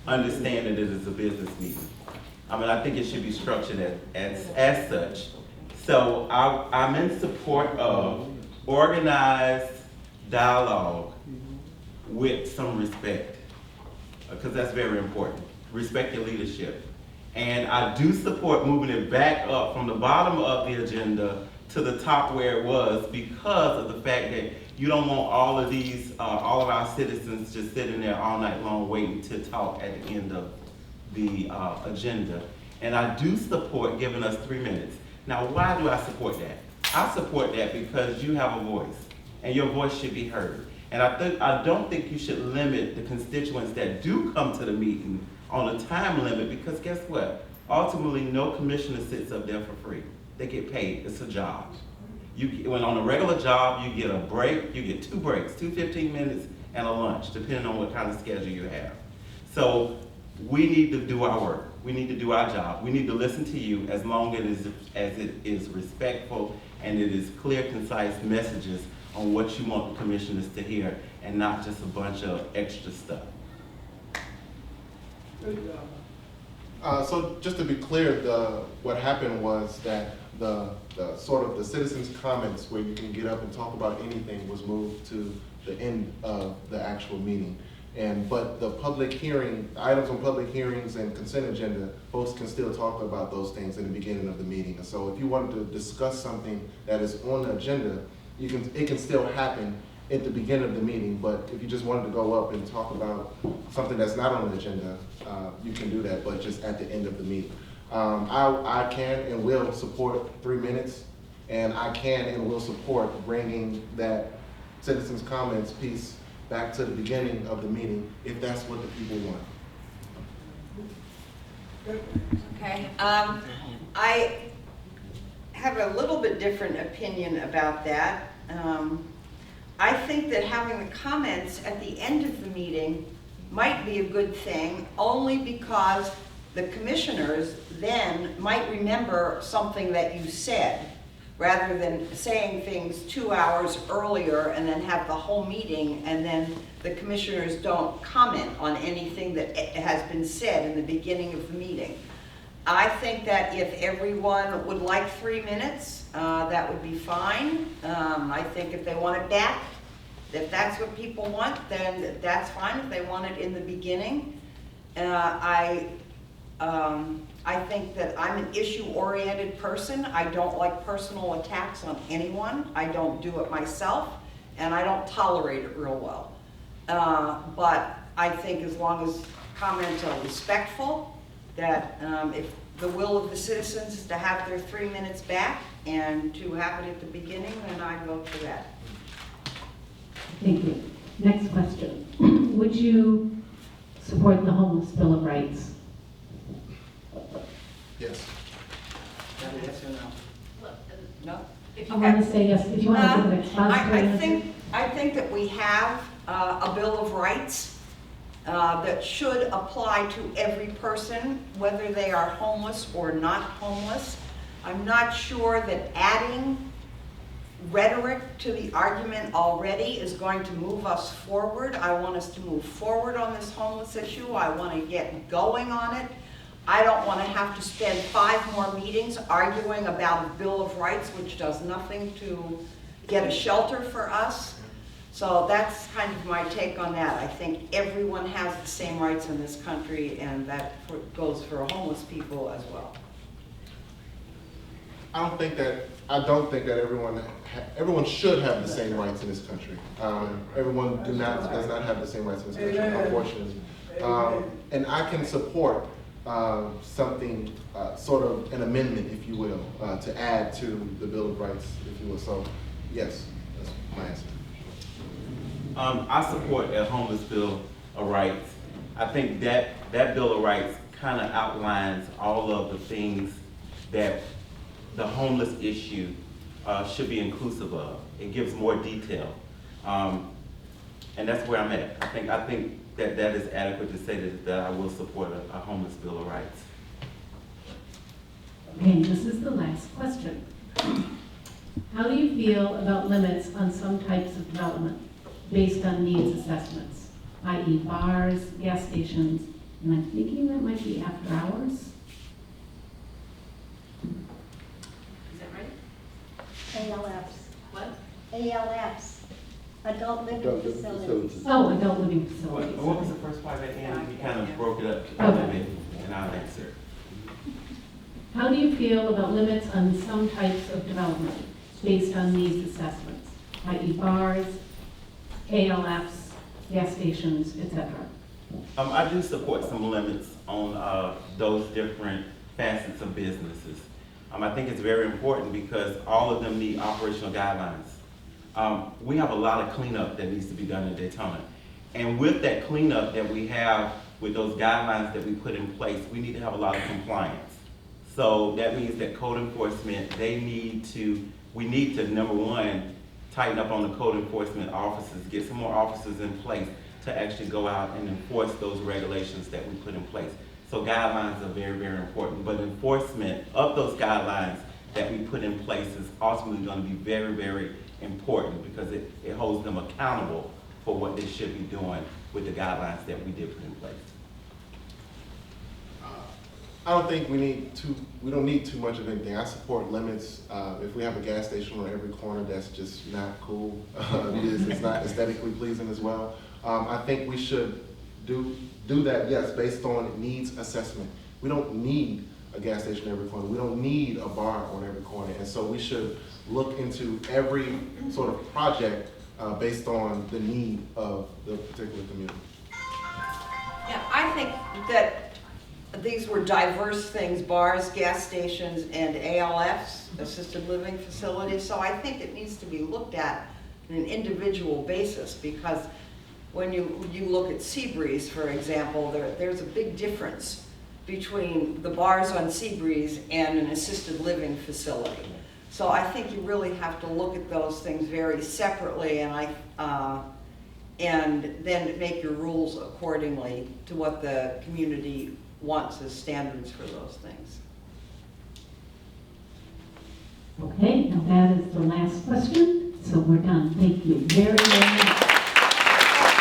understand that it is a business meeting. I mean, I think it should be structured as such. So I'm in support of organized dialogue with some respect, because that's very important. Respect your leadership. And I do support moving it back up from the bottom of the agenda to the top where it was, because of the fact that you don't want all of these, all of our citizens just sitting there all night long waiting to talk at the end of the agenda. And I do support giving us 3 minutes. Now, why do I support that? I support that because you have a voice, and your voice should be heard. And I don't think you should limit the constituents that do come to the meeting on a time limit, because guess what? Ultimately, no commissioner sits up there for free. They get paid. It's a job. When on a regular job, you get a break, you get 2 breaks, 2 15 minutes and a lunch, depending on what kind of schedule you have. So we need to do our work. We need to do our job. We need to listen to you as long as it is respectful and it is clear, concise messages on what you want the commissioners to hear, and not just a bunch of extra stuff. So just to be clear, what happened was that the sort of the citizens' comments where you can get up and talk about anything was moved to the end of the actual meeting. But the public hearing, items on public hearings and consent agenda, folks can still talk about those things in the beginning of the meeting. And so if you wanted to discuss something that is on the agenda, it can still happen at the beginning of the meeting. But if you just wanted to go up and talk about something that's not on the agenda, you can do that, but just at the end of the meeting. I can and will support 3 minutes, and I can and will support bringing that citizens' comments piece back to the beginning of the meeting if that's what the people want. Okay, I have a little bit different opinion about that. I think that having the comments at the end of the meeting might be a good thing, only because the commissioners then might remember something that you said, rather than saying things 2 hours earlier and then have the whole meeting and then the commissioners don't comment on anything that has been said in the beginning of the meeting. I think that if everyone would like 3 minutes, that would be fine. I think if they want it back, if that's what people want, then that's fine. If they want it in the beginning, I think that I'm an issue-oriented person. I don't like personal attacks on anyone. I don't do it myself, and I don't tolerate it real well. But I think as long as comments are respectful, that if the will of the citizens is to have their 3 minutes back and to have it at the beginning, then I vote for that. Thank you. Next question. Would you support the homeless Bill of Rights? Yes. Yes or no? No? If you want to say yes, if you want to give an expository answer. I think that we have a Bill of Rights that should apply to every person, whether they are homeless or not homeless. I'm not sure that adding rhetoric to the argument already is going to move us forward. I want us to move forward on this homeless issue. I want to get going on it. I don't want to have to spend 5 more meetings arguing about a Bill of Rights, which does nothing to get a shelter for us. So that's kind of my take on that. I think everyone has the same rights in this country, and that goes for homeless people as well. I don't think that everyone should have the same rights in this country. Everyone does not have the same rights in this country, unfortunately. And I can support something, sort of an amendment, if you will, to add to the Bill of Rights, if you will. So, yes, that's my answer. I support a homeless Bill of Rights. I think that Bill of Rights kind of outlines all of the things that the homeless issue should be inclusive of. It gives more detail. And that's where I'm at. I think that is adequate to say that I will support a homeless Bill of Rights. Okay, this is the last question. How do you feel about limits on some types of development based on needs assessments, i.e. bars, gas stations, And I'm thinking that might be after hours. Is that right? ALFs. What? ALFs, adult living Adult living facilities. facilities. Oh, adult living What facilities. what was the first part of that, Ann? You kind of broke it up a Okay. little bit, and I'll answer. How do you feel about limits on some types of development based on these assessments, i.e. bars, ALFs, gas stations, etc.? I do support some limits on those different facets of businesses. I think it's very important because all of them need operational guidelines. We have a lot of cleanup that needs to be done in Daytona. And with that cleanup that we have, with those guidelines that we put in place, we need to have a lot of compliance. So that means that code enforcement, we need to, number one, tighten up on the code enforcement officers, get some more officers in place to actually go out and enforce those regulations that we put in place. So guidelines are very, very important, but enforcement of those guidelines that we put in place is ultimately going to be very, very important because it holds them accountable for what they should be doing with the guidelines that we did put in place. I don't think we don't need too much of anything. I support limits. If we have a gas station on every corner, that's just not cool. It's not aesthetically pleasing as well. I think we should do that, yes, based on needs assessment. We don't need a gas station every corner. We don't need a bar on every corner. And so we should look into every sort of project based on the need of the particular community. Yeah, I think that these were diverse things, bars, gas stations, and ALFs, assisted living facilities. So I think it needs to be looked at on an individual basis because when you look at Seabreeze, for example, there's a big difference between the bars on Seabreeze and an assisted living facility. So I think you really have to look at those things very separately and then make your rules accordingly to what the community wants as standards for those things. Okay,